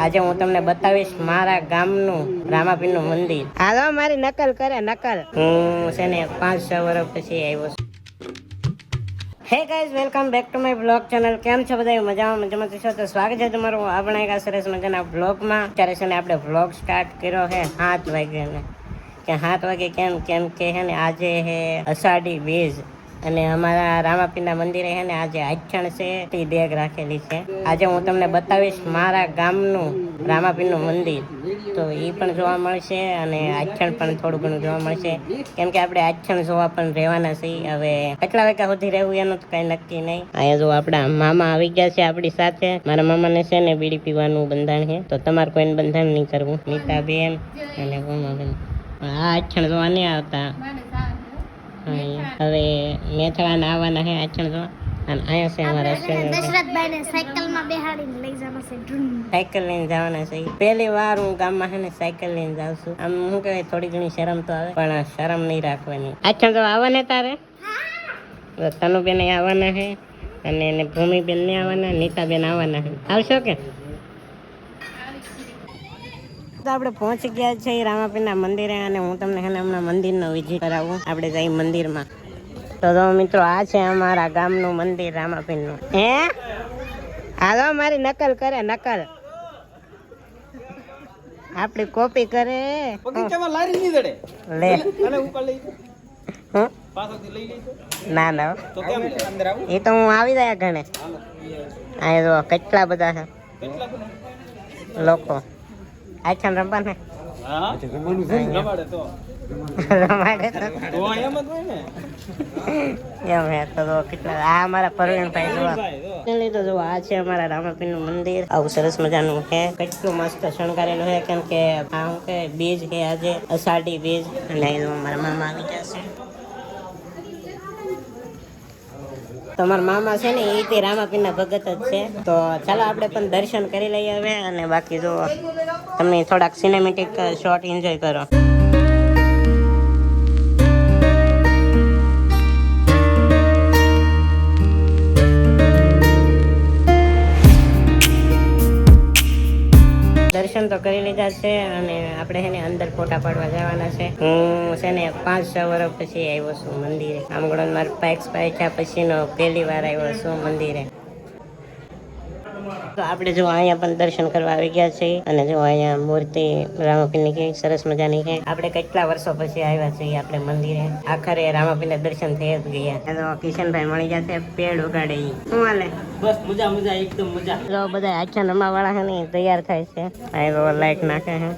આજે હું તમને બતાવીશ મારા ગામનું રામાપીરનું મંદિર. હાલો મારી નકલ કરે નકલ. હું છે ને 5-6 વર્ષ પછી આવ્યો છું. Hey guys, welcome back to my blog channel. કેમ છો બધા? મજામાં છો? તો સ્વાગત છે તમારું આપણા એક સરસ મજાના બ્લોગમાં. અત્યારે છે ને આપણે બ્લોગ સ્ટાર્ટ કર્યો છે 7 વાગ્યાને. કે 7 વાગે કેમ કે હે ને આજે હે અષાઢી બીજ અને અમારા રામાપીરના મંદિરે હે ને આજે આખ્યાન છે તે દેગ રાખેલી છે. આજે હું તમને બતાવીશ મારા ગામનું રામાપીરનું મંદિર. તો એ પણ જોવા મળશે અને આખ્યાન પણ થોડું ઘણું જોવા મળશે. કેમ કે આપણે આખ્યાન જોવા પણ રહેવાના છીએ. હવે કેટલા વાગ્યા સુધી રહેવું એનું તો કઈ નક્કી નહીં. અહીંયા જો આપણા મામા આવી ગયા છે આપણી સાથે. મારા મામાને છે ને બીડી પીવાનું બંધાણ છે, તો તમારે કોઈને બંધાણ નહીં કરવું. નીતાબેન અને ઉમાબેન આ આખ્યાન જોવા નહીં આવતા. હવે મેથળાને આવવાના છે આખ્યાન જોવા. અને અહીંયા છે અમારા દશરથભાઈને સાયકલમાં બેહાડીને લઈ જવાના છે. સાયકલ લઈને જવાના છે. પહેલી વાર હું ગામમાં છે ને સાયકલ લઈને જાઉં છું. આમ શું કહેવાય, થોડી ઘણી શરમ તો આવે, પણ શરમ નહીં રાખવાની. આખ્યાન જોવા આવવાને તારે તનુબેન આવવાના છે અને એને ભૂમિબેન ને આવવાના, નીતાબેન આવવાના છે. આવશો કે? તો આપણે પહોંચી ગયા છે રામાપીરના મંદિરે અને હું તમને હમણાં મંદિરનો વિઝિટ કરાવું. આપણે જઈ મંદિરમાં. તો મિત્રો આ છે અમારા ગામનું મંદિર રામાપીરનું. હે હાલો મારી નકલ કરે નકલ. આપડી કોપી કરે લે. ના એ તો હું આવી જાય ઘણે. અહીંયા જો કેટલા બધા છે લોકો. આખ્યાન રમવા ને રમાડે એમ હે. તો કેટલા આ અમારા પરવીણભાઈ જોવા જો આ છે અમારા રામાપીરનું મંદિર. આવું સરસ મજાનું છે. કેટલું મસ્ત શણગારેલું છે. કેમ કે આ શું કે બીજ છે આજે અષાઢી બીજ. અને મારા મામા આવી ગયા છે. તમારા મામા છે ને એ તે રામાપીરના ભગત જ છે. તો ચાલો આપણે પણ દર્શન કરી લઈએ હવે. અને બાકી જો તમે થોડાક સિનેમેટિક શોટ એન્જોય કરો. દર્શન તો કરી લીધા છે અને આપણે છે ને અંદર ફોટા પાડવા જવાના છે. હું છે ને 5-6 વર્ષ પછી આવ્યો છું મંદિરે. આમગળો મારા પાઇક્સ પાછા પછીનો પહેલી વાર આવ્યો છું મંદિરે. તો આપણે જો અહીંયા પણ દર્શન કરવા આવી ગયા છે. અને જો અહીંયા મૂર્તિ રામાપીરની કેવી સરસ મજાની છે. આપણે કેટલા વર્ષો પછી આવ્યા છીએ આપણે મંદિરે. આખરે રામાપીરના દર્શન થઈ જ ગયા. તો કિશનભાઈ મળી ગયા છે, પેડ ઉગાડે. શું હાલે? બસ મજા એકદમ મજા. જો બધા આખ્યાન રમવા વાળા છે ને તૈયાર થાય છે. આ લાઈટ નાખે છે.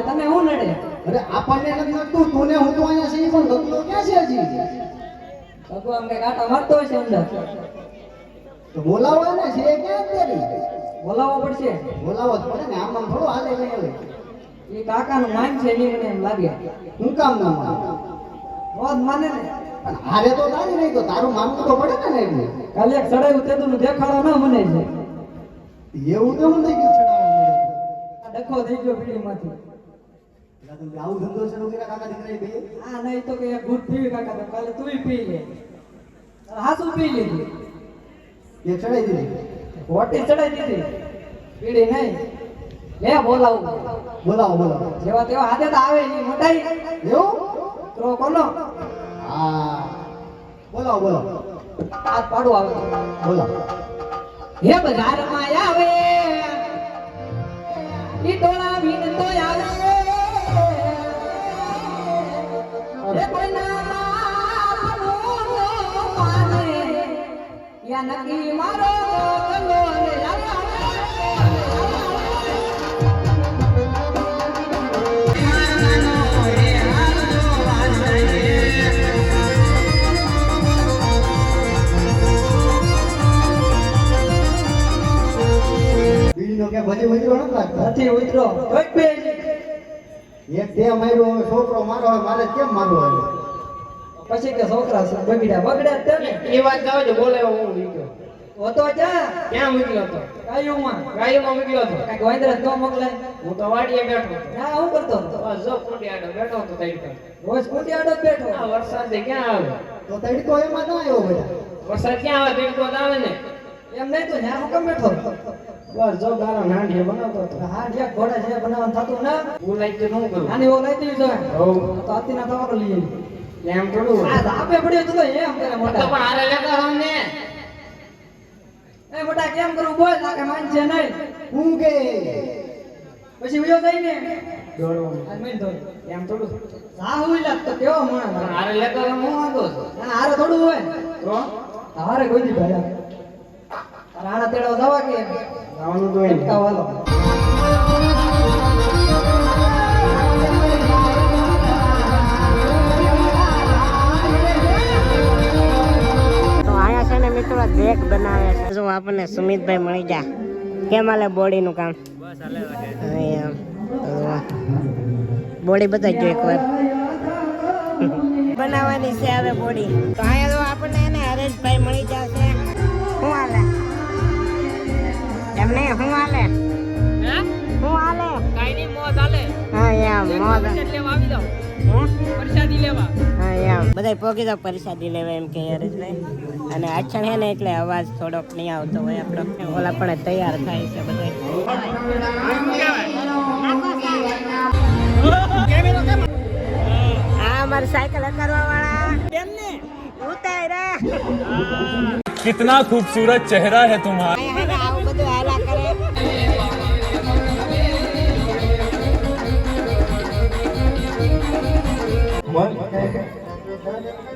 તને હું નડે? અરે આપણને નથી લાગતું તું ને હું તો અહીંયા છીએ પણ લગ્ન ક્યાં છે હજી? ભગવાન કઈ કાંટા મારતો હશે અંદર. તો બોલાવો ને છે ક્યાં તેરી? બોલાવવો પડશે. બોલાવો જ પડે ને આમ આમ થોડું હાલે નહીં હવે. એ કાકાનું માન છે એની મને એમ લાગે. હું કામ ના માનું? રોજ માને ને. પણ હારે તો તારી નહીં તો તારું માનવું તો પડે ને એટલે. કાલે એક સડાયું તેતું દેખાડો ના મને છે. એવું તો હું થઈ ગયું ચડાવવાનું. આ ડખો થઈ ગયો પીડીમાંથી. આવું ધંધો શરૂ કર્યા કાકા દીકરા બે. આ નહીં તો કે એક ગુટ પીવી કાકા તો કાલે તુંય પી લે. હાસું પી લીધી. એ ચડાઈ દીધી. હોટી ચડાઈ દીધી. પીડી નહીં. લે બોલાવું. બોલાવો બોલાવો. જેવા તેવા હાથે તો આવે નહીં મોટાઈ. એવું? તો કોનો? હા બોલાવો બોલાવો હાથ પાડું આવે. બોલાવો. હે બજારમાં આવે ઈ ટોળા વીણ તો આવે હે કોઈના બાપનું માને યા નકી મારો ગલો રે આવે બીડીનો કે બધી ઉતરો નથી લાગતો. નથી ઉતરો કોઈ બે એક તે માર્યો હવે છોકરો મારો હવે મારે કેમ મારવો હવે? પછી કે છોકરા છે બગડ્યા તે ને એ વાત જાવ છે બોલે હું મૂક્યો હોતો જા ક્યાં મૂક્યો હતો કાયુમાં ગાડીમાં મૂક્યો હતો કાંઈક વાંદરા તો મોકલાય હું તો વાડીએ બેઠો હતો ના હું કરતો હતો બસ જો કુંડી આડો બેઠો હતો તઈ પર. રોજ સ્કૂટી આડો જ બેઠો આ વરસાદ છે ક્યાં આવે તો તડકો એમાં ના આવ્યો બધા. વરસાદ ક્યાં આવે તેડકો તો આવે ને એમ નહીં તો ન્યા હું કેમ બેઠો બસ જો ગારો નાંઢીએ બનાવતો હતો હા જે ઘોડા છે બનાવવાનું થતું ના બોલાય તો શું કરું આની ઓ લઈ દેવી જોઈએ હોવ તો આતીના તમારો લઈ આવી એમ થોડું હોય. આ ધાબે પડ્યો તો એમ કરે તો મોટા પણ હારે લેતા આવ ને એ મોટા કેમ કરું બોલ લાગે માન છે નહીં હું કે પછી ઉયો જઈ ને દોડવાનું આ મેં તો એમ થોડું હા હું લાગ તો કેવો પણ માણ હારે લેતા આવ હું વાંધો છે ના હારે થોડું હોય તો હારે કોઈ દી ભાઈ રાણા તેડો જવા કે જવાનું તો હોય ને. વાલો તો અહીંયા છે ને મિત્રો દેખ બનાવે છે જો આપણને સુમિતભાઈ મળી જા કેમ હાલે બોડીનું કામ અહીંયા બોડી બતાવી જો એકવાર બનાવવાની છે હવે બોડી તો અહીંયા જો આપણને એને હરેશભાઈ મળી જશે શું હાલે એમને શું હાલે શું હાલે કાઈની મોત હાલે હા યાર મોજ લેવા આવી જાવ હે પ્રસાદી લેવા હા યાર બધા પોકી તો પરિસાદી લેવા એમ કે હરેશભાઈ અને અક્ષણ હે ને એટલે અવાજ થોડોક નહીં આવતો હોય આપણો ઓલા પણ તૈયાર થાય છે બધા આ અમારી સાયકલ હકારવા વાળા કેમને ઉતાર્યા कितना खूबसूरत चेहरा है तुम्हारा અહીંયા હે ને આવું બધું હાલા કરે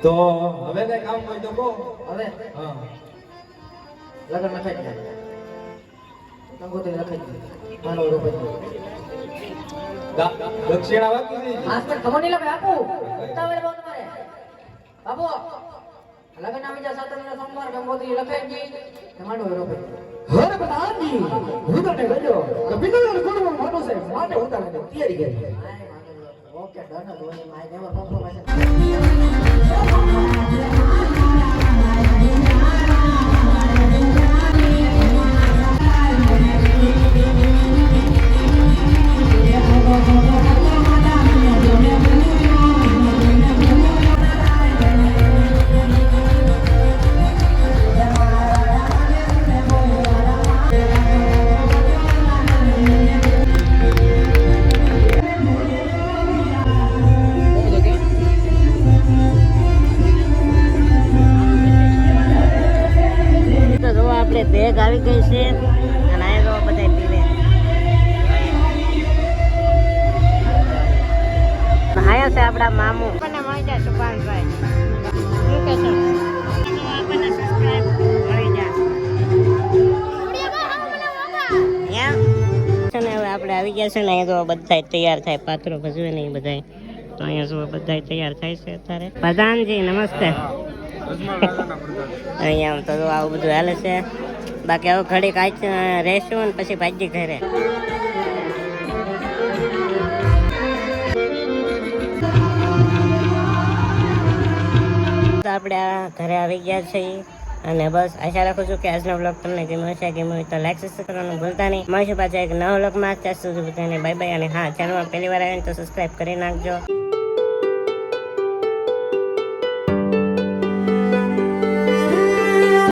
તો હવે કઈ કામ હોય તો કહો હવે હા લગન લખાઈ જાય કંકોત્રી લખાઈ જાય માનો રૂપિયા દક્ષિણા બાકી છે આજ તક ખબર નહીં લાગે આપો ઉતાવળ બહુ તમારે બાબુ લગન આવી જા સાતમના સોમવાર કંકોત્રી લખાઈ ગઈ તમારો રૂપિયા હર બતાની ભૂતને ગયો તો બિંદુનો ગુણનો મોટો છે માટે ઉતારે તૈયારી કરી. Okay done Dhoni my never compromise ગઈ છે અને આ જો બધા પીવે. આયા છે આપણા મામુ આપણને મળી જાય સુભાનભાઈ. શું કે છો? આપણને સબસ્ક્રાઇબ મળી જાય. એમ છે ને હવે આપણે આવી ગયા છે ને અહીંયા તો બધા તૈયાર થાય પાત્રો ભજવે ને એ બધા તો અહીંયા જો બધા તૈયાર થાય છે અત્યારે. પ્રધાનજી નમસ્તે. અહીંયા આમ તો જો આવું બધું હાલે છે. બાકી હવે ઘડીક રહેશું ને પછી ભાજી ઘરે. તો આપણે આ ઘરે આવી ગયા છીએ અને બસ આશા રાખું છું કે આજનો વ્લોગ તમને ગમ્યો હશે. ગમ્યો હોય તો લાઈક સબસ્ક્રાઈબ કરવાનું ભૂલતા નહીં. મળીશું પાછા એક નવા વ્લોગમાં. ત્યાં સુધી બધાને બાય બાય. અને હા, ચેનલમાં પહેલી વાર આવીને તો સબસ્ક્રાઈબ કરી નાખજો.